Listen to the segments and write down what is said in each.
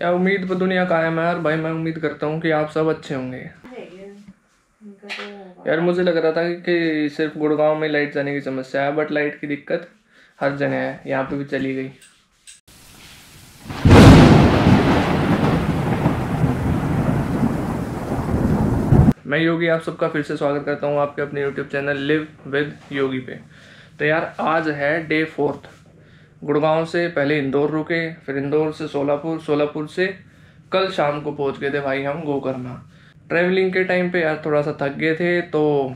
यार उम्मीद पर दुनिया कायम है यार भाई। मैं उम्मीद करता हूँ कि आप सब अच्छे होंगे। यार मुझे लग रहा था कि सिर्फ गुड़गांव में लाइट जाने की समस्या है, बट लाइट की दिक्कत हर जगह है, यहाँ पे भी चली गई। मैं योगी आप सबका फिर से स्वागत करता हूँ आपके अपने यूट्यूब चैनल लिव विद योगी पे। तो यार आज है डे 4। गुड़गांव से पहले इंदौर रुके, फिर इंदौर से सोलापुर, सोलापुर से कल शाम को पहुंच गए थे भाई हम गोकर्णा। ट्रैवलिंग के टाइम पे यार थोड़ा सा थक गए थे, तो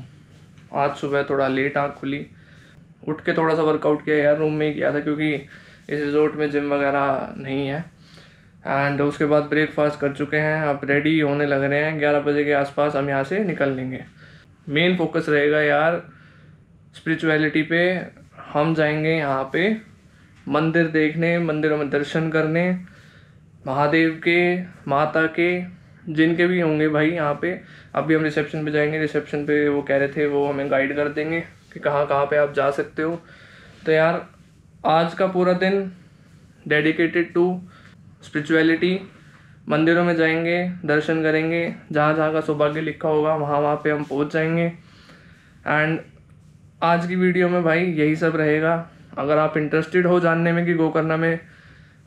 आज सुबह थोड़ा लेट आँख खुली। उठ के थोड़ा सा वर्कआउट किया यार, रूम में ही किया था क्योंकि इस रिजोर्ट में जिम वगैरह नहीं है। एंड उसके बाद ब्रेकफास्ट कर चुके हैं, अब रेडी होने लग रहे हैं। 11 बजे के आसपास हम यहाँ से निकल लेंगे। मेन फोकस रहेगा यार स्पिरिचुअलिटी पे। हम जाएंगे यहाँ पे मंदिर देखने, मंदिरों में दर्शन करने, महादेव के, माता के, जिनके भी होंगे भाई यहाँ पे। अभी हम रिसेप्शन पे जाएंगे, रिसेप्शन पे वो कह रहे थे वो हमें गाइड कर देंगे कि कहाँ कहाँ पे आप जा सकते हो। तो यार आज का पूरा दिन डेडिकेटेड टू स्पिरिचुअलिटी। मंदिरों में जाएंगे, दर्शन करेंगे, जहाँ जहाँ का सौभाग्य लिखा होगा वहाँ वहाँ पे हम पहुँच जाएंगे। एंड आज की वीडियो में भाई यही सब रहेगा। अगर आप इंटरेस्टेड हो जानने में कि गोकर्णा में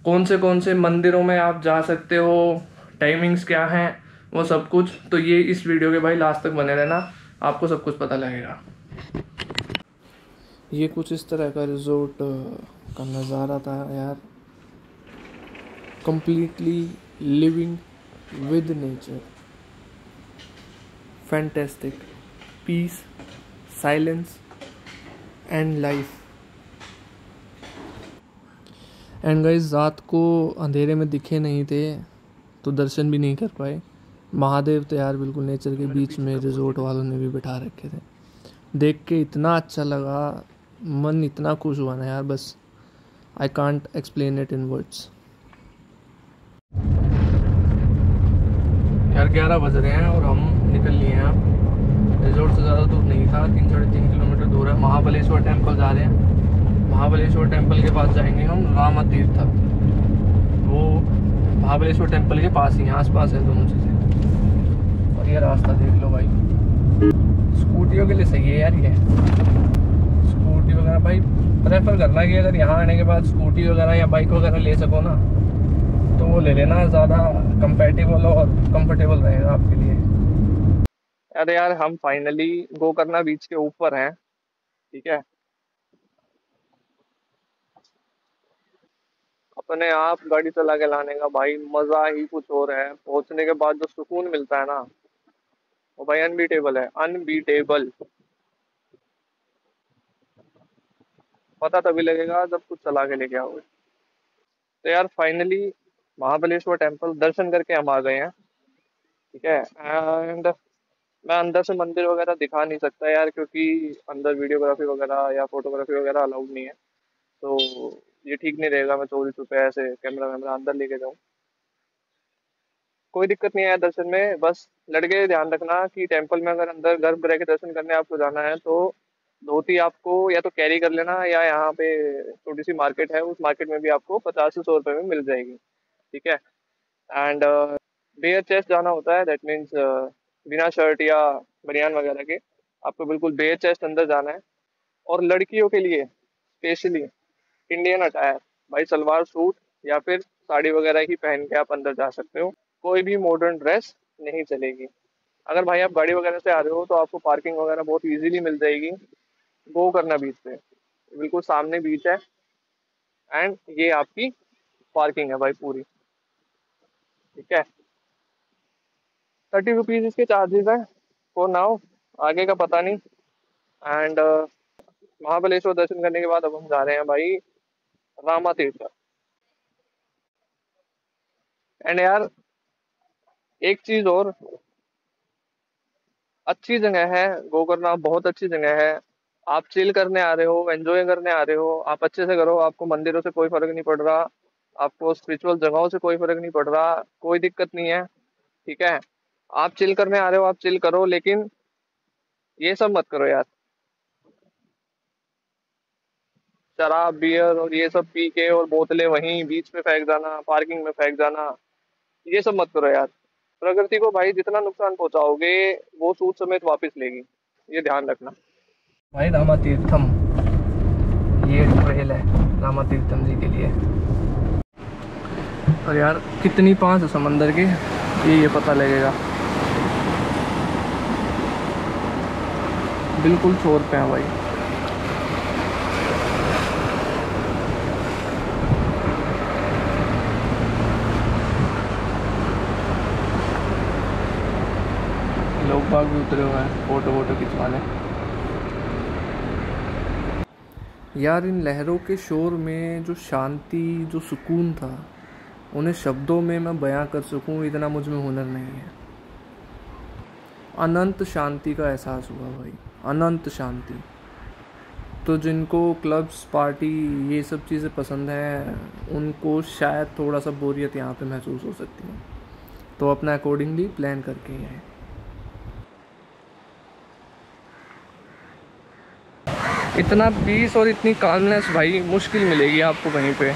कौन से मंदिरों में आप जा सकते हो, टाइमिंग्स क्या हैं, वो सब कुछ, तो ये इस वीडियो के भाई लास्ट तक बने रहना, आपको सब कुछ पता लगेगा। ये कुछ इस तरह का रिजोर्ट का नज़ारा था यार। Completely living with nature, fantastic, peace, silence and life. And guys रात को अंधेरे में दिखे नहीं थे तो दर्शन भी नहीं कर पाए। महादेव तो यार बिल्कुल नेचर के बीच में रिजोर्ट वालों ने भी बिठा रखे थे। देख के इतना अच्छा लगा, मन इतना खुश हुआ ना यार, बस I can't explain it in words. यार 11 बज रहे हैं और हम निकल लिए हैं। अब रिजोर्ट से ज़्यादा दूर नहीं था, 3-3.5 किलोमीटर दूर है। महाबलेश्वर टेम्पल जा रहे हैं। महाबलेश्वर टेम्पल के पास जाएंगे हम, रामा तीर्थ। वो महाबलेश्वर टेम्पल के पास ही, आस पास है दोनों चीज़ें। और ये रास्ता देख लो भाई, स्कूटियों के लिए सही है यार ये। स्कूटी वगैरह भाई प्रेफर करना कि अगर यहाँ आने के बाद स्कूटी वगैरह या बाइक वगैरह ले सको ना, तो वो ले लेना, ज़्यादा कंपेटेबल और कंफर्टेबल रहेगा आपके लिए। अरे यार हम फाइनली गोकर्णा बीच के ऊपर हैं, ठीक है। अपने आप गाड़ी चला के लाने का भाई मजा ही कुछ और है। पहुंचने के बाद जो सुकून मिलता है ना, वो भाई अनबीटेबल है, अनबीटेबल। पता तभी लगेगा जब कुछ चला के लेके आओगे। तो यार फाइनली महाबलेश्वर टेम्पल दर्शन करके हम आ गए हैं, ठीक है। एंड मैं अंदर से मंदिर वगैरह दिखा नहीं सकता यार, क्योंकि अंदर वीडियोग्राफी वगैरह या फोटोग्राफी वगैरह अलाउड नहीं है। तो ये ठीक नहीं रहेगा मैं चोरी छुपे ऐसे कैमरा वैमरा अंदर लेके जाऊँ। कोई दिक्कत नहीं है दर्शन में, बस लड़के ध्यान रखना कि टेम्पल में अगर अंदर गर्भगृह के दर्शन करने आपको जाना है तो धोती आपको या तो कैरी कर लेना, या यहाँ पे छोटी सी मार्केट है, उस मार्केट में भी आपको 50 से 100 रुपए में मिल जाएगी, ठीक है। एंड बेयर चेस्ट जाना होता है, दैट मीन्स बिना शर्ट या बनियान वगैरह के आपको बिल्कुल बेयर चेस्ट अंदर जाना है। और लड़कियों के लिए स्पेशली इंडियन अटायर, भाई सलवार सूट या फिर साड़ी वगैरह ही पहन के आप अंदर जा सकते हो। कोई भी मॉडर्न ड्रेस नहीं चलेगी। अगर भाई आप गाड़ी वगैरह से आ रहे हो तो आपको पार्किंग वगैरह बहुत इजीली मिल जाएगी गोकर्णा बीच पे। बिल्कुल सामने बीच है एंड ये आपकी पार्किंग है भाई पूरी, ठीक है। 30 रुपीज इसके चार्जेस हैं फॉर नाउ, आगे का पता नहीं। एंड महाबलेश्वर दर्शन करने के बाद अब हम जा रहे हैं भाई रामा तीर्थ। एंड यार एक चीज और, अच्छी जगह है गोकर्णा, बहुत अच्छी जगह है। आप चिल करने आ रहे हो, एंजॉय करने आ रहे हो, आप अच्छे से करो, आपको मंदिरों से कोई फर्क नहीं पड़ रहा, आपको स्पिरिचुअल जगहों से कोई फर्क नहीं पड़ रहा, कोई दिक्कत नहीं है, ठीक है। आप चिल करने आ रहे हो, आप चिल करो, लेकिन ये सब मत करो यार, शराब बियर और ये सब पी के और बोतलें वहीं बीच में फेंक जाना, पार्किंग में फेंक जाना, ये सब मत करो यार। प्रकृति को भाई जितना नुकसान पहुंचाओगे वो सूद समेत वापस लेगी, ये ध्यान रखना। भाई रामातीर्थम, ये ट्रेल है रामातीर्थम जी के लिए। और यार कितनी पास है समंदर की ये पता लगेगा। बिल्कुल छोर पे हैं भाई। लोग बाग भी उतरे हुए हैं फोटो वोटो खिंचवाने। यार इन लहरों के शोर में जो शांति, जो सुकून था, उन्हें शब्दों में मैं बयां कर सकूं इतना मुझ में हुनर नहीं है। अनंत शांति का एहसास हुआ भाई, अनंत शांति। तो जिनको क्लब्स, पार्टी, ये सब चीज़ें पसंद हैं उनको शायद थोड़ा सा बोरियत यहाँ पे महसूस हो सकती है, तो अपना अकॉर्डिंगली प्लान करके ही आए। इतना पीस और इतनी कामनेस भाई मुश्किल मिलेगी आपको कहीं पे।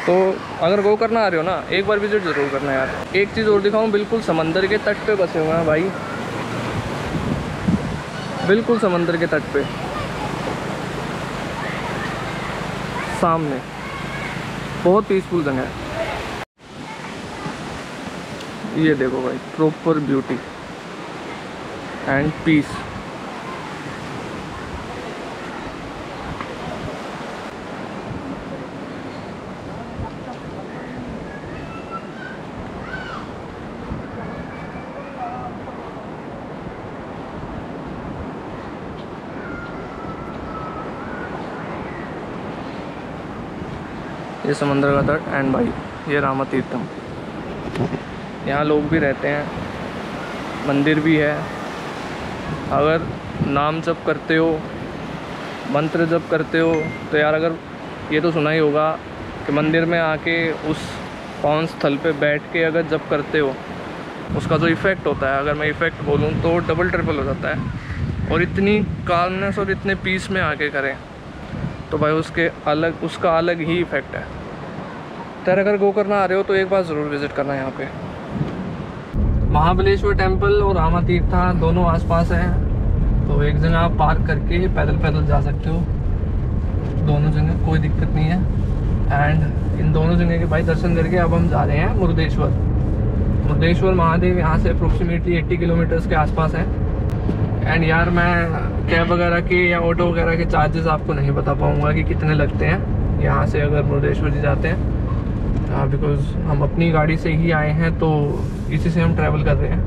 तो अगर गो करना आ रहे हो ना, एक बार विजिट ज़रूर करना यार। एक चीज़ और दिखाऊं, बिल्कुल समंदर के तट पे बसे हुए हैं भाई, बिल्कुल समंदर के तट पे सामने। बहुत पीसफुल जगह है। ये देखो भाई, प्रॉपर ब्यूटी एंड पीस। ये समंदर का तट एंड भाई ये रामातीर्थम। यहाँ लोग भी रहते हैं, मंदिर भी है। अगर नाम जप करते हो, मंत्र जप करते हो तो यार, अगर ये तो सुना ही होगा कि मंदिर में आके उस पावन स्थल पे बैठ के अगर जप करते हो, उसका जो इफ़ेक्ट होता है, अगर मैं इफ़ेक्ट बोलूँ तो डबल ट्रिपल हो जाता है। और इतनी कामनेस और इतने पीस में आके करें तो भाई उसका अलग ही इफ़ेक्ट है। तो अगर गो करना आ रहे हो तो एक बार ज़रूर विज़िट करना यहाँ पे। महाबलेश्वर टेम्पल और रामातीर्था दोनों आसपास हैं, तो एक जगह आप पार्क करके पैदल जा सकते हो। दोनों जगह कोई दिक्कत नहीं है। एंड इन दोनों जगह के भाई दर्शन करके अब हम जा रहे हैं मुरुदेश्वर महादेव। यहाँ से अप्रोक्सीमेटली 80 किलोमीटर्स के आसपास है। एंड यार मैं कैब वगैरह के या ऑटो वगैरह के चार्जेस आपको नहीं बता पाऊँगा कि कितने लगते हैं यहाँ से अगर मुरुदेश्वर जी जाते हैं, बिकॉज़ हम अपनी गाड़ी से ही आए हैं, तो इसी से हम ट्रैवल कर रहे हैं।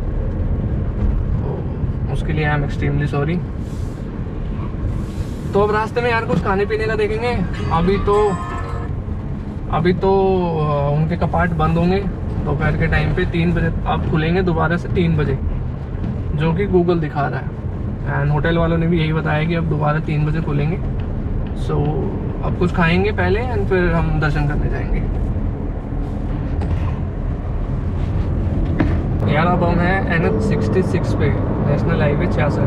तो उसके लिए आई एम एक्सट्रीमली सॉरी। तो अब रास्ते में यार कुछ खाने पीने का देखेंगे। अभी तो उनके कपाट बंद होंगे दोपहर के टाइम पे। 3 बजे अब खुलेंगे दोबारा से, 3 बजे, जो कि गूगल दिखा रहा है। एंड होटल वालों ने भी यही बताया कि अब दोबारा 3 बजे खुलेंगे। सो अब कुछ खाएंगे पहले एंड फिर हम दर्शन करने जाएंगे। यार अब हम हैं NH66 पे, नेशनल हाईवे 66।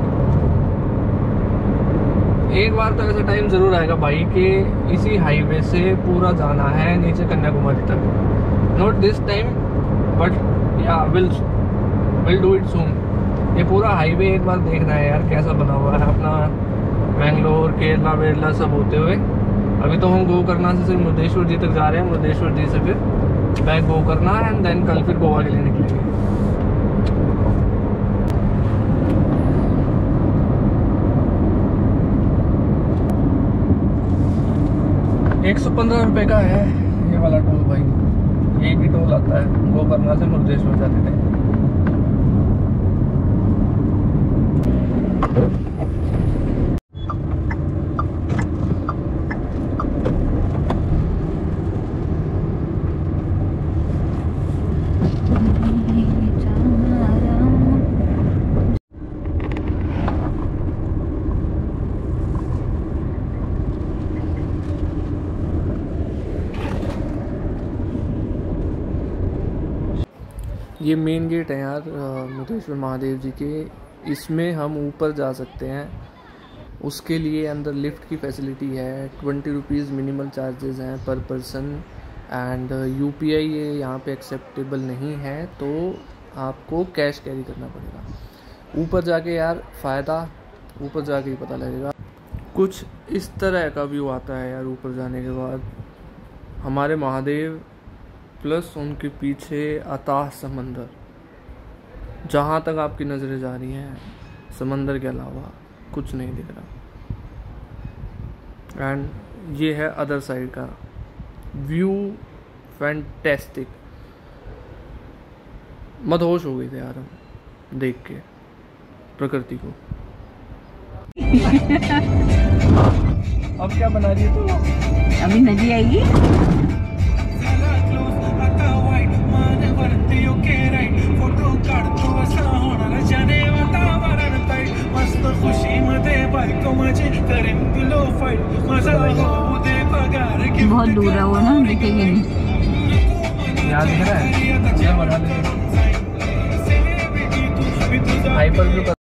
एक बार तो ऐसा टाइम ज़रूर आएगा भाई कि इसी हाईवे से पूरा जाना है नीचे कन्याकुमारी तक। नॉट दिस टाइम बट या विल डू इट सून। ये पूरा हाईवे एक बार देखना है यार कैसा बना हुआ है अपना, बेंगलोर, केरला वेरला सब होते हुए। अभी तो हम गोकर्णा से सिर्फ मुरुदेश्वर जी तक जा रहे हैं, मुरुदेश्वर जी से फिर बैक गोकर्णा एंड देन कल फिर गोवा के लिए निकलेंगे। 115 रुपये का है ये वाला टोल भाई। एक ही टोल आता है गोकर्णा से मुरुदेश्वर जाते थे। ये मेन गेट है यार मुरुदेश्वर महादेव जी के। इसमें हम ऊपर जा सकते हैं, उसके लिए अंदर लिफ्ट की फैसिलिटी है। 20 रुपीज़ मिनिमल चार्जेस हैं पर पर्सन। एंड UPI ये यहाँ पे एक्सेप्टेबल नहीं है, तो आपको कैश कैरी करना पड़ेगा। ऊपर जाके यार फ़ायदा ऊपर जाके ही पता लगेगा। कुछ इस तरह का व्यू आता है यार ऊपर जाने के बाद। हमारे महादेव प्लस उनके पीछे अथाह समंदर, जहाँ तक आपकी नज़रें जा रही हैं समंदर के अलावा कुछ नहीं दिख रहा। एंड ये है अदर साइड का व्यू, फैंटेस्टिक। मदहोश हो गए थे यार हम देख के प्रकृति को। अब क्या बना रही है तू? अभी नदी आएगी। बहुत दूर है वो ना, दिखेगी नहीं। याद दिख रहा है, बना ले। हाइपर व्यू कर